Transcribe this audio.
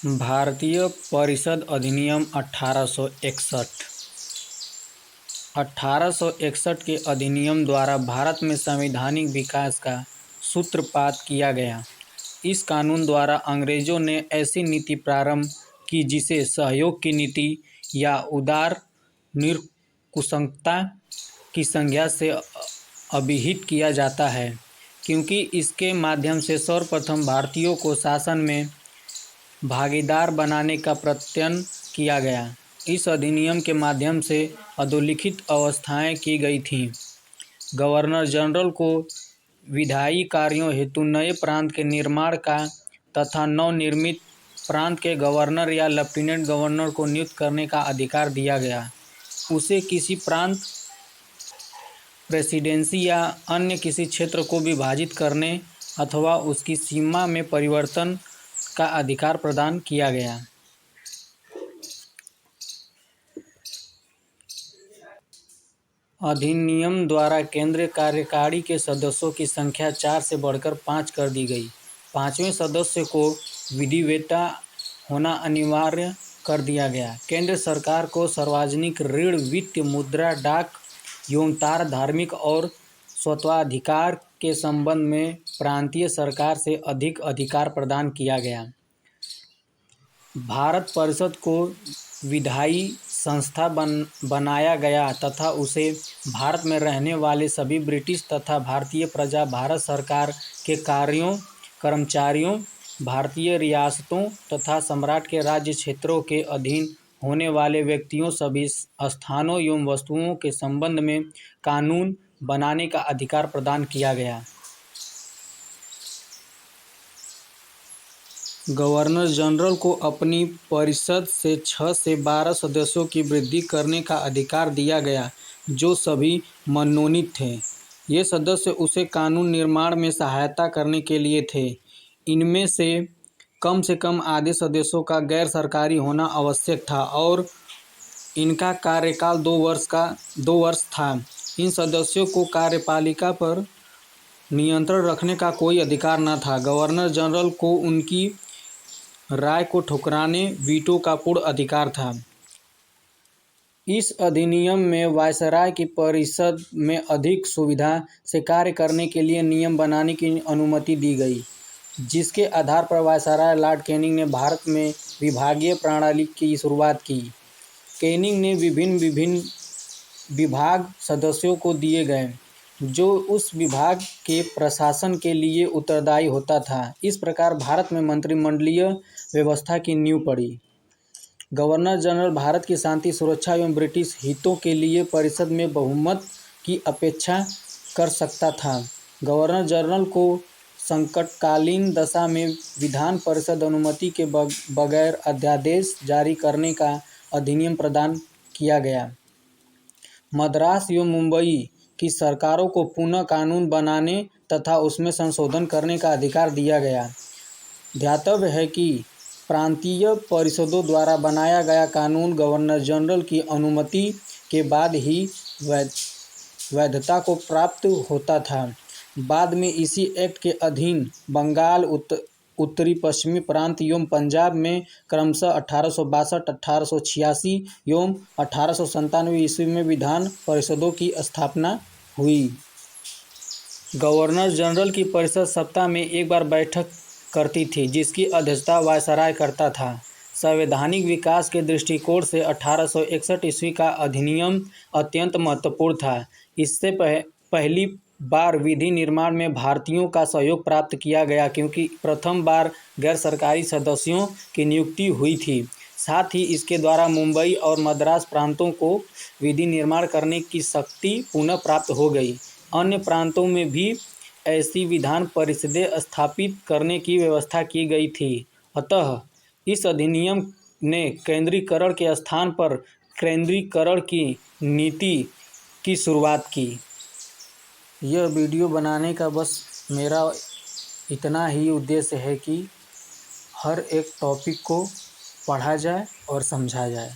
भारतीय परिषद अधिनियम 1861। 1861 के अधिनियम द्वारा भारत में संवैधानिक विकास का सूत्रपात किया गया। इस कानून द्वारा अंग्रेजों ने ऐसी नीति प्रारंभ की जिसे सहयोग की नीति या उदार निरंकुशता की संज्ञा से अभिहित किया जाता है, क्योंकि इसके माध्यम से सर्वप्रथम भारतीयों को शासन में भागीदार बनाने का प्रयत्न किया गया। इस अधिनियम के माध्यम से अधोलिखित व्यवस्थाएं की गई थीं। गवर्नर जनरल को विधायी कार्यों हेतु नए प्रांत के निर्माण का तथा नवनिर्मित प्रांत के गवर्नर या लेफ्टिनेंट गवर्नर को नियुक्त करने का अधिकार दिया गया। उसे किसी प्रांत, प्रेसिडेंसी या अन्य किसी क्षेत्र को विभाजित करने अथवा उसकी सीमा में परिवर्तन का अधिकार प्रदान किया गया। अधिनियम द्वारा केंद्रीय कार्यकारिणी के सदस्यों की संख्या 4 से बढ़कर 5 कर दी गई। 5वें सदस्य को विधिवेत्ता होना अनिवार्य कर दिया गया। केंद्र सरकार को सार्वजनिक ऋण, वित्त, मुद्रा, डाक एवं तार, धार्मिक और स्वत्वाधिकार के संबंध में प्रांतीय सरकार से अधिक अधिकार प्रदान किया गया। भारत परिषद को विधायी संस्था बनाया गया तथा उसे भारत में रहने वाले सभी ब्रिटिश तथा भारतीय प्रजा, भारत सरकार के कर्मचारियों, भारतीय रियासतों तथा सम्राट के राज्य क्षेत्रों के अधीन होने वाले व्यक्तियों, सभी स्थानों एवं वस्तुओं के संबंध में कानून बनाने का अधिकार प्रदान किया गया। गवर्नर जनरल को अपनी परिषद से 6 से 12 सदस्यों की वृद्धि करने का अधिकार दिया गया, जो सभी मनोनीत थे। ये सदस्य उसे कानून निर्माण में सहायता करने के लिए थे। इनमें से कम आधे सदस्यों का गैर सरकारी होना आवश्यक था और इनका कार्यकाल 2 वर्ष था। इन सदस्यों को कार्यपालिका पर नियंत्रण रखने का कोई अधिकार न था। गवर्नर जनरल को उनकी राय को ठुकराने, वीटो का पूर्ण अधिकार था। इस अधिनियम में वायसराय की परिषद में अधिक सुविधा से कार्य करने के लिए नियम बनाने की अनुमति दी गई, जिसके आधार पर वायसराय लॉर्ड कैनिंग ने भारत में विभागीय प्रणाली की शुरुआत की। कैनिंग ने विभिन्न विभाग सदस्यों को दिए गए, जो उस विभाग के प्रशासन के लिए उत्तरदायी होता था। इस प्रकार भारत में मंत्रिमंडलीय व्यवस्था की नींव पड़ी। गवर्नर जनरल भारत की शांति, सुरक्षा एवं ब्रिटिश हितों के लिए परिषद में बहुमत की अपेक्षा कर सकता था। गवर्नर जनरल को संकटकालीन दशा में विधान परिषद अनुमति के बगैर अध्यादेश जारी करने का अधिनियम प्रदान किया गया। मद्रास एवं मुंबई की सरकारों को पुनः कानून बनाने तथा उसमें संशोधन करने का अधिकार दिया गया। ध्यातव्य है कि प्रांतीय परिषदों द्वारा बनाया गया कानून गवर्नर जनरल की अनुमति के बाद ही वैधता को प्राप्त होता था। बाद में इसी एक्ट के अधीन बंगाल, उत्तरी पश्चिमी प्रांत एवं पंजाब में क्रमशः 1862, 1886 एवं 1897 ईस्वी में विधान परिषदों की स्थापना हुई। गवर्नर जनरल की परिषद सप्ताह में एक बार बैठक करती थी, जिसकी अध्यक्षता वायसराय करता था। संवैधानिक विकास के दृष्टिकोण से 1861 ईस्वी का अधिनियम अत्यंत महत्वपूर्ण था। इससे पहली बार विधि निर्माण में भारतीयों का सहयोग प्राप्त किया गया, क्योंकि प्रथम बार गैर सरकारी सदस्यों की नियुक्ति हुई थी। साथ ही इसके द्वारा मुंबई और मद्रास प्रांतों को विधि निर्माण करने की शक्ति पुनः प्राप्त हो गई। अन्य प्रांतों में भी ऐसी विधान परिषदें स्थापित करने की व्यवस्था की गई थी। अतः इस अधिनियम ने केंद्रीकरण के स्थान पर केंद्रीकरण की नीति की शुरुआत की। यह वीडियो बनाने का बस मेरा इतना ही उद्देश्य है कि हर एक टॉपिक को पढ़ा जाए और समझा जाए।